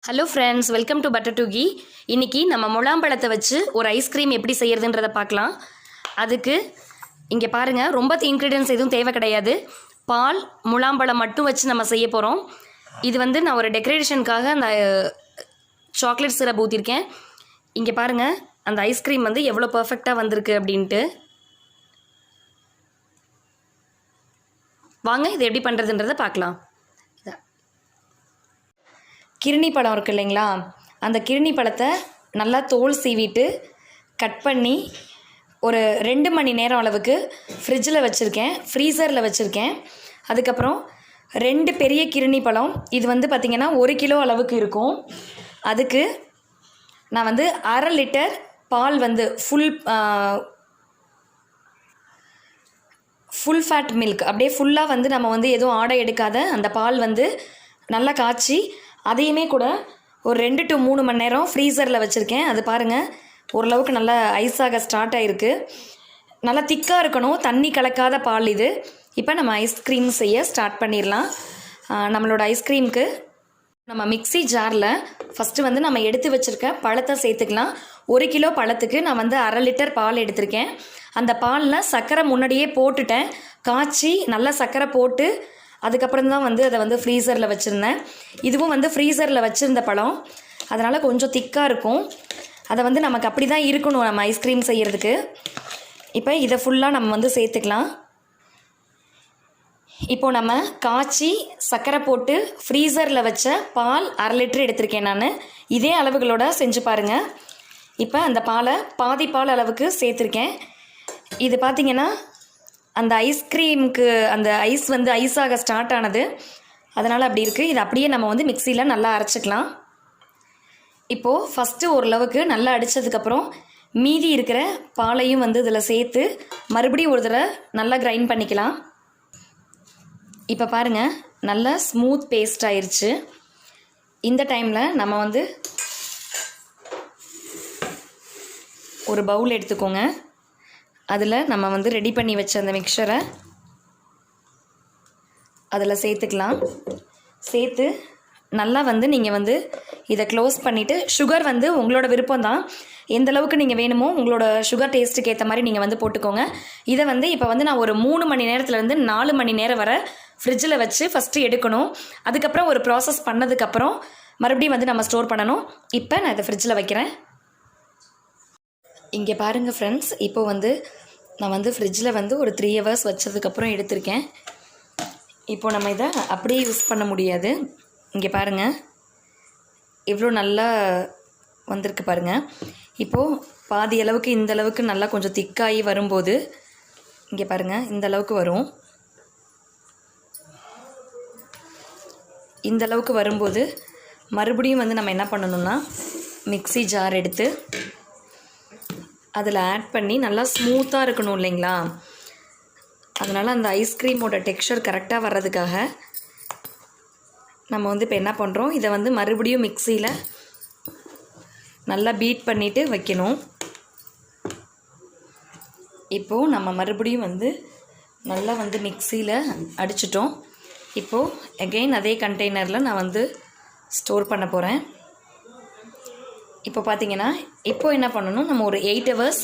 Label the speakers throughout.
Speaker 1: Hello friends, welcome to பட்டர்டோghee. இன்றைக்கி நம்ம முலாம்பழத்தை வச்சு ஒரு ஐஸ்கிரீம் எப்படி செய்கிறதுன்றதை பார்க்கலாம். அதுக்கு இங்கே பாருங்கள், ரொம்ப இன்க்ரீடியன்ஸ் எதுவும் தேவை கிடையாது. பால், முலாம்பழம் மட்டும் வச்சு நம்ம செய்ய போகிறோம். இது வந்து நான் ஒரு டெக்கரேஷனுக்காக அந்த சாக்லேட் சிரப் ஊற்றிருக்கேன். இங்கே பாருங்கள், அந்த ஐஸ்கிரீம் வந்து எவ்வளோ பர்ஃபெக்டாக வந்திருக்கு அப்படின்ட்டு. வாங்க இது எப்படி பண்ணுறதுன்றதை பார்க்கலாம். கிர்னி பழம் இருக்குது இல்லைங்களா, அந்த கிர்னி பழத்தை நல்லா தோல் சீவிட்டு கட் பண்ணி ஒரு 2 மணி நேரம் அளவுக்கு ஃப்ரிட்ஜில் வச்சுருக்கேன், ஃப்ரீசரில் வச்சுருக்கேன். அதுக்கப்புறம் 2 பெரிய கிர்னி பழம், இது வந்து பார்த்திங்கன்னா 1 கிலோ அளவுக்கு இருக்கும். அதுக்கு நான் வந்து 1/2 லிட்டர் பால் வந்து ஃபுல் ஃபேட் மில்க், அப்படியே ஃபுல்லாக வந்து நம்ம வந்து எதுவும் ஆடை எடுக்காத அந்த பால் வந்து நல்லா காய்ச்சி அதையுமே கூட ஒரு 2 to 3 மணி நேரம் ஃப்ரீசரில் வச்சுருக்கேன். அது பாருங்கள், ஓரளவுக்கு நல்லா ஐஸாக ஸ்டார்ட் ஆகிருக்கு. நல்லா திக்காக இருக்கணும், தண்ணி கலக்காத பால் இது. இப்போ நம்ம ஐஸ்கிரீம் செய்ய ஸ்டார்ட் பண்ணிடலாம். நம்மளோட ஐஸ்கிரீமுக்கு நம்ம மிக்ஸி ஜாரில் ஃபஸ்ட்டு வந்து நம்ம எடுத்து வச்சுருக்க பழத்தை சேர்த்துக்கலாம். 1 கிலோ பழத்துக்கு நான் வந்து 1/2 லிட்டர் பால் எடுத்திருக்கேன். அந்த பாலில் சர்க்கரை முன்னாடியே போட்டுட்டேன், காய்ச்சி நல்லா சர்க்கரை போட்டு அதுக்கப்புறம் தான் வந்து அதை வந்து ஃப்ரீசரில் வச்சுருந்தேன். இதுவும் வந்து ஃப்ரீசரில் வச்சுருந்த பழம், அதனால் கொஞ்சம் திக்காக இருக்கும். அதை வந்து நமக்கு அப்படி தான் இருக்கணும் நம்ம ஐஸ்கிரீம் செய்கிறதுக்கு. இப்போ இதை ஃபுல்லாக நம்ம வந்து சேர்த்துக்கலாம். இப்போது நம்ம காய்ச்சி சர்க்கரை போட்டு ஃப்ரீசரில் வச்ச பால் 1/2 லிட்டர் எடுத்திருக்கேன் நான். இதே அளவுகளோட செஞ்சு பாருங்கள். இப்போ அந்த பாலை பாதி பால் அளவுக்கு சேர்த்துருக்கேன். இது பார்த்திங்கன்னா அந்த ஐஸ்கிரீமுக்கு அந்த ஐஸ் வந்து ஐஸாக ஸ்டார்ட் ஆனது, அதனால் அப்படி இருக்குது. இது அப்படியே நம்ம வந்து மிக்சியில் நல்லா அரைச்சிக்கலாம். இப்போது ஃபஸ்ட்டு ஓரளவுக்கு நல்லா அடித்ததுக்கப்புறம் மீதி இருக்கிற பாலையும் வந்து இதில் சேர்த்து மறுபடியும் ஒரு தடவை நல்லா கிரைண்ட் பண்ணிக்கலாம். இப்போ பாருங்கள், நல்லா ஸ்மூத் பேஸ்ட் ஆயிடுச்சு. இந்த டைமில் நம்ம வந்து ஒரு பவுல் எடுத்துக்கோங்க. அதில் நம்ம வந்து ரெடி பண்ணி வச்ச அந்த மிக்சரை அதில் சேர்த்துக்கலாம். சேர்த்து நல்லா வந்து நீங்கள் வந்து இதை க்ளோஸ் பண்ணிவிட்டு, சுகர் வந்து உங்களோட விருப்பம்தான், எந்த அளவுக்கு நீங்கள் வேணுமோ உங்களோட சுகர் டேஸ்ட்டுக்கு ஏற்ற மாதிரி நீங்கள் வந்து போட்டுக்கோங்க. இதை வந்து இப்போ வந்து நான் ஒரு 3 மணி நேரத்துலேருந்து 4 மணி நேரம் வரை ஃப்ரிட்ஜில் வச்சு ஃபஸ்ட்டு எடுக்கணும். அதுக்கப்புறம் ஒரு ப்ராசஸ் பண்ணதுக்கப்புறம் மறுபடியும் வந்து நம்ம ஸ்டோர் பண்ணணும். இப்போ நான் இதை ஃப்ரிட்ஜில் வைக்கிறேன். இங்கே பாருங்கள் ஃப்ரெண்ட்ஸ், இப்போது வந்து நான் வந்து ஃப்ரிட்ஜில் வந்து ஒரு 3 hours வச்சதுக்கப்புறம் எடுத்திருக்கேன். இப்போது நம்ம இதை அப்படியே யூஸ் பண்ண முடியாது. இங்கே பாருங்கள், எவ்வளோ நல்லா வந்திருக்கு பாருங்கள். இப்போது பாதி அளவுக்கு இந்த அளவுக்கு நல்லா கொஞ்சம் திக்காகி வரும்போது, இங்கே பாருங்கள், இந்த அளவுக்கு வரும். இந்த அளவுக்கு வரும்போது மறுபடியும் வந்து நம்ம என்ன பண்ணணும்னா, மிக்ஸி ஜார் எடுத்து அதில் ஆட் பண்ணி நல்லா ஸ்மூத்தாக இருக்கணும் இல்லைங்களா, அதனால் அந்த ஐஸ்கிரீமோட டெக்ஸ்சர் கரெக்டாக வர்றதுக்காக நம்ம வந்து இப்போ என்ன பண்ணுறோம், இதை வந்து மறுபடியும் மிக்ஸியில் நல்லா பீட் பண்ணிவிட்டு வைக்கணும். இப்போது நம்ம மறுபடியும் வந்து நல்லா வந்து மிக்ஸியில் அடிச்சிட்டோம். இப்போது அகெயின் அதே கண்டெய்னரில் நான் வந்து ஸ்டோர் பண்ண போகிறேன். இப்போ பார்த்திங்கன்னா, இப்போ என்ன பண்ணணும், நம்ம ஒரு 8 hours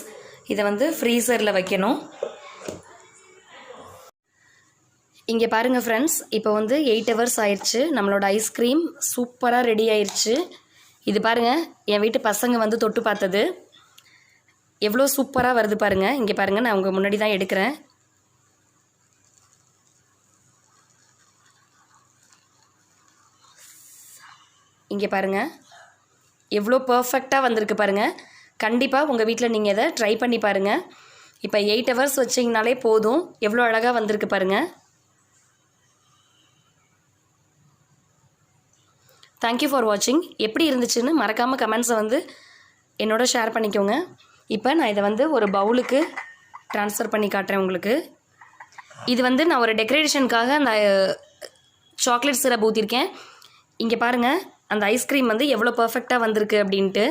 Speaker 1: இதை வந்து ஃப்ரீசரில் வைக்கணும். இங்கே பாருங்கள் ஃப்ரெண்ட்ஸ், இப்போ வந்து 8 hours ஆயிடுச்சு. நம்மளோட ஐஸ்கிரீம் சூப்பராக ரெடி ஆயிடுச்சு. இது பாருங்கள், என் வீட்டு பசங்க வந்து தொட்டு பார்த்தது எவ்வளோ சூப்பராக வருது பாருங்கள். இங்கே பாருங்கள், நான் உங்கள் முன்னாடி தான் எடுக்கிறேன். இங்கே பாருங்கள், எவ்வளோ பர்ஃபெக்டாக வந்திருக்கு பாருங்கள். கண்டிப்பாக உங்கள் வீட்டில் நீங்கள் இதை ட்ரை பண்ணி பாருங்கள். இப்போ 8 hours வச்சிங்கனாலே போதும், எவ்வளோ அழகாக வந்திருக்கு பாருங்கள். தேங்க்யூ ஃபார் வாட்சிங். எப்படி இருந்துச்சுன்னு மறக்காமல் கமெண்ட்ஸை வந்து என்னோட ஷேர் பண்ணிக்கோங்க. இப்போ நான் இதை வந்து ஒரு பவுலுக்கு ட்ரான்ஸ்ஃபர் பண்ணி காட்டுறேன் உங்களுக்கு. இது வந்து நான் ஒரு டெக்கரேஷனுக்காக அந்த சாக்லேட் சிரப் ஊற்றிருக்கேன். இங்கே பாருங்கள், அந்த ஐஸ்கிரீம் வந்து எவ்வளோ பர்ஃபெக்டாக வந்திருக்கு அப்படின்ட்டு.